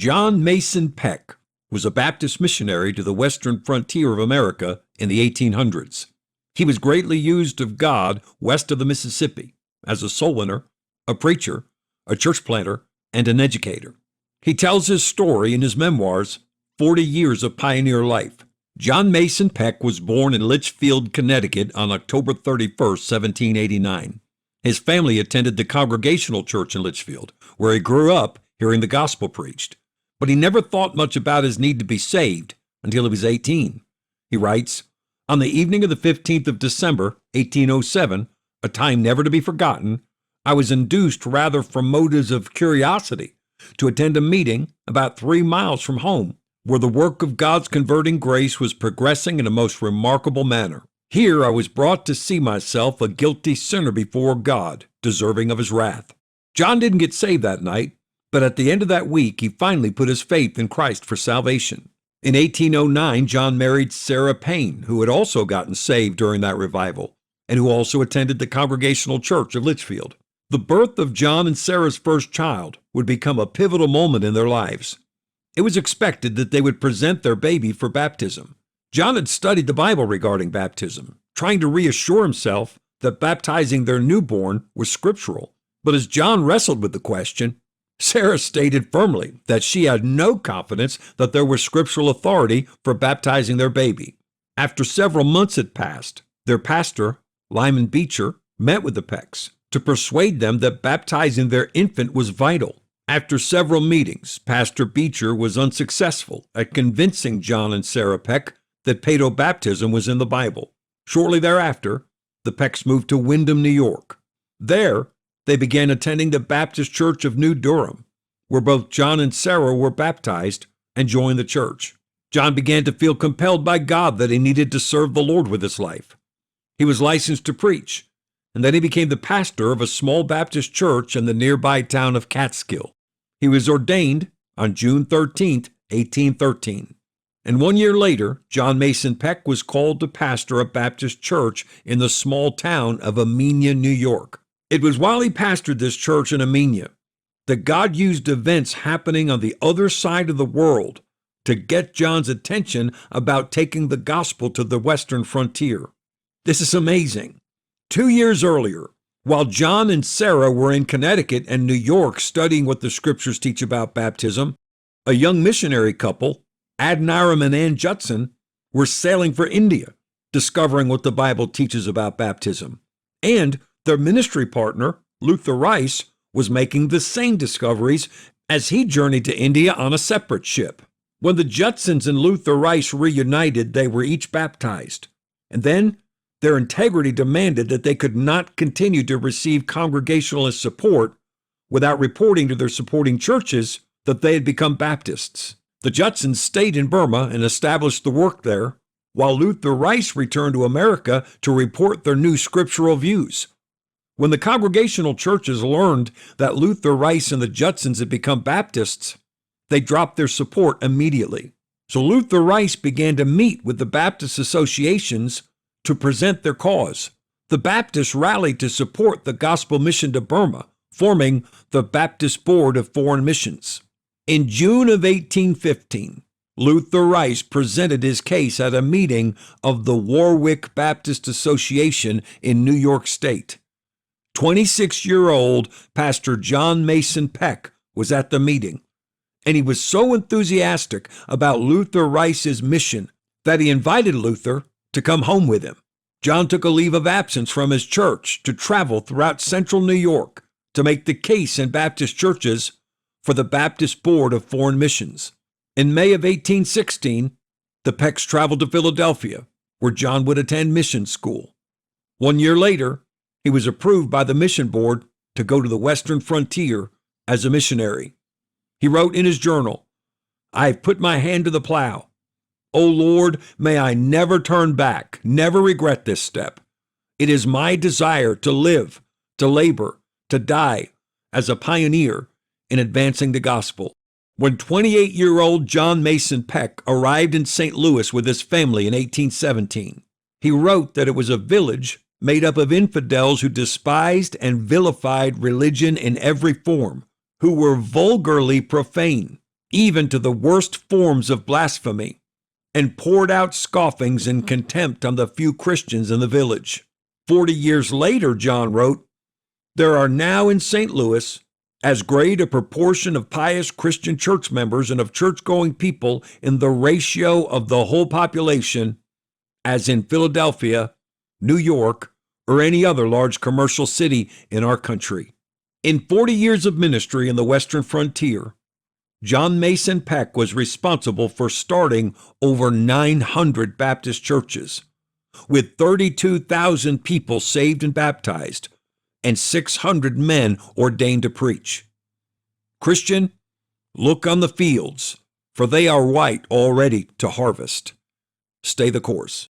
John Mason Peck was a Baptist missionary to the western frontier of America in the 1800s. He was greatly used of God west of the Mississippi as a soul winner, a preacher, a church planter, and an educator. He tells his story in his memoirs, 40 Years of Pioneer Life. John Mason Peck was born in Litchfield, Connecticut on October 31, 1789. His family attended the Congregational Church in Litchfield, where he grew up hearing the gospel preached. But he never thought much about his need to be saved until he was 18. He writes, "On the evening of the 15th of December, 1807, a time never to be forgotten, I was induced rather from motives of curiosity to attend a meeting about 3 miles from home, where the work of God's converting grace was progressing in a most remarkable manner. Here I was brought to see myself a guilty sinner before God, deserving of his wrath." John didn't get saved that night, but at the end of that week, he finally put his faith in Christ for salvation. In 1809, John married Sarah Payne, who had also gotten saved during that revival, and who also attended the Congregational Church of Litchfield. The birth of John and Sarah's first child would become a pivotal moment in their lives. It was expected that they would present their baby for baptism. John had studied the Bible regarding baptism, trying to reassure himself that baptizing their newborn was scriptural. But as John wrestled with the question, Sarah stated firmly that she had no confidence that there was scriptural authority for baptizing their baby. After several months had passed, their pastor, Lyman Beecher, met with the Pecks to persuade them that baptizing their infant was vital. After several meetings, Pastor Beecher was unsuccessful at convincing John and Sarah Peck that paedobaptism was in the Bible. Shortly thereafter, the Pecks moved to Windham, New York. There, they began attending the Baptist Church of New Durham, where both John and Sarah were baptized and joined the church. John began to feel compelled by God that he needed to serve the Lord with his life. He was licensed to preach, and then he became the pastor of a small Baptist church in the nearby town of Catskill. He was ordained on June 13, 1813. And 1 year later, John Mason Peck was called to pastor a Baptist church in the small town of Amenia, New York. It was while he pastored this church in Amenia that God used events happening on the other side of the world to get John's attention about taking the gospel to the western frontier. This is amazing. 2 years earlier, while John and Sarah were in Connecticut and New York studying what the scriptures teach about baptism, a young missionary couple, Adoniram and Ann Judson, were sailing for India, discovering what the Bible teaches about baptism. And their ministry partner, Luther Rice, was making the same discoveries as he journeyed to India on a separate ship. When the Judsons and Luther Rice reunited, they were each baptized. And then their integrity demanded that they could not continue to receive Congregationalist support without reporting to their supporting churches that they had become Baptists. The Judsons stayed in Burma and established the work there, while Luther Rice returned to America to report their new scriptural views. When the Congregational churches learned that Luther Rice and the Judsons had become Baptists, they dropped their support immediately. So Luther Rice began to meet with the Baptist associations to present their cause. The Baptists rallied to support the gospel mission to Burma, forming the Baptist Board of Foreign Missions. In June of 1815, Luther Rice presented his case at a meeting of the Warwick Baptist Association in New York State. 26-year-old Pastor John Mason Peck was at the meeting, and he was so enthusiastic about Luther Rice's mission that he invited Luther to come home with him. John took a leave of absence from his church to travel throughout central New York to make the case in Baptist churches for the Baptist Board of Foreign Missions. In May of 1816, the Pecks traveled to Philadelphia, where John would attend mission school. 1 year later, he was approved by the mission board to go to the western frontier as a missionary. He wrote in his journal, "I have put my hand to the plow. O Lord, may I never turn back, never regret this step. It is my desire to live, to labor, to die as a pioneer in advancing the gospel." When 28-year-old John Mason Peck arrived in St. Louis with his family in 1817, he wrote that it was a village made up of infidels who despised and vilified religion in every form, who were vulgarly profane, even to the worst forms of blasphemy, and poured out scoffings and contempt on the few Christians in the village. 40 years later, John wrote, "There are now in St. Louis as great a proportion of pious Christian church members and of church-going people in the ratio of the whole population as in Philadelphia, New York, or any other large commercial city in our country." In 40 years of ministry in the Western frontier, John Mason Peck was responsible for starting over 900 Baptist churches, with 32,000 people saved and baptized, and 600 men ordained to preach. Christian, look on the fields, for they are white already to harvest. Stay the course.